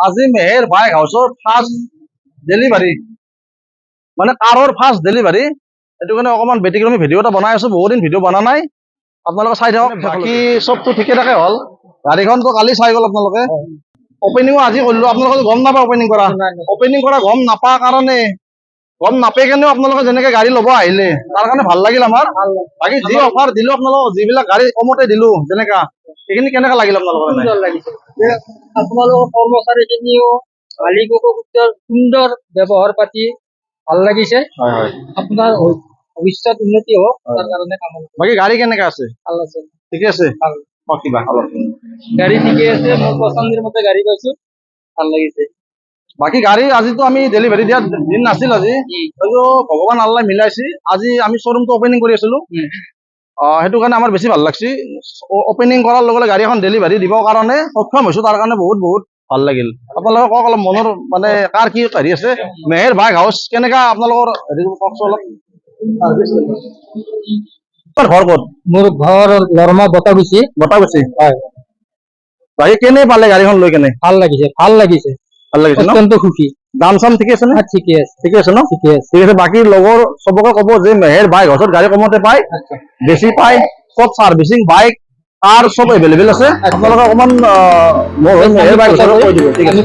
আজি মেহেৰ বাইক হাউচৰ first delivery মানে কাৰৰ ফাৰ্ষ্ট ডেলিভাৰী এইটো কাৰণে অকণমান ব্যতিক্ৰমী ভিডিঅ' এটা বনাই আছো বহুত দিন ভিডিঅ' বনা নাই আপোনালোকে চাই থাকক বাকী চবটো ঠিকে থাকে হ'ল গাড়ীখনতো কালি চাই গ'ল আপোনালোকে অপেনিঙো আজি কৰিলো আপোনালোকে গম নাপায় অপেনিং কৰা গম নাপা কাৰণে গম নাপাই কেনেও আপোনালোকে যেনেকে গাড়ী ল'ব আহিলে তাৰ কাৰণে ভাল লাগিল আমাৰ বাকী যি অফাৰ দিলো আপোনালোকক যিবিলাক গাড়ী কমতে দিলো যেনেকা সেইখিনি কেনেকা লাগিল আপোনালোকৰ আপোনালোকৰ কৰ্মচাৰীখিনিও মালিককো সুন্দৰ ব্যৱহাৰ পাতি ভাল লাগিছে আপোনাৰ ভৱিষ্যত উন্নতি হওক তাৰ কাৰণে কামনা বাকী গাড়ী কেনেকা আছে ভাল আছে ঠিকে আছে ভাল কিবা অলপ গাড়ী ঠিকে আছে মোৰ পচন্দেৰ মতে গাড়ী পাইছো ভাল লাগিছে বাকী গাড়ী আজিতো আমি ডেলিভাৰী দিয়া দিন নাছিল আজি হয়তো ভগৱান আল্লাহ মিলাইছি আজি আমি শ্বৰুমটো অপেনিং কৰি আছিলো সেইটো কাৰণে আমাৰ বেছি ভাল লাগছি অপেনিং কৰাৰ লগে লগে গাড়ী এখন ডেলিভাৰী দিবৰ কাৰণে সক্ষম হৈছো তাৰ কাৰণে বহুত বহুত ভাল লাগিল আপোনালোকে কওক অলপ মনৰ মানে কাৰ কি হেৰি আছে মেহেৰ বাইক হাউচ কেনেকা আপোনালোকৰ হেৰি কওকচোন অলপ ঘৰ ক'ত মোৰ ঘৰ লৰমা বটাগুচি হয় বাকী কেনে পালে গাড়ীখন লৈ কেনে ভাল লাগিছে অত্যন্ত সুখী দাম চাম ঠিকে আছে নে ঠিকে আছে ঠিকে আছে ন ঠিক আছে বাকী লগৰ চবকে ক'ব যে মেহেৰ বাইক হাউচত গাড়ী কমতে পায় বেছি পায় চব চাৰ্ভিচিং বাইক কাৰ চব এভেইলেবল আছে আপোনালোকে অকণমান মেহেৰ বাইক হাউচত কৈ দিব ঠিক আছে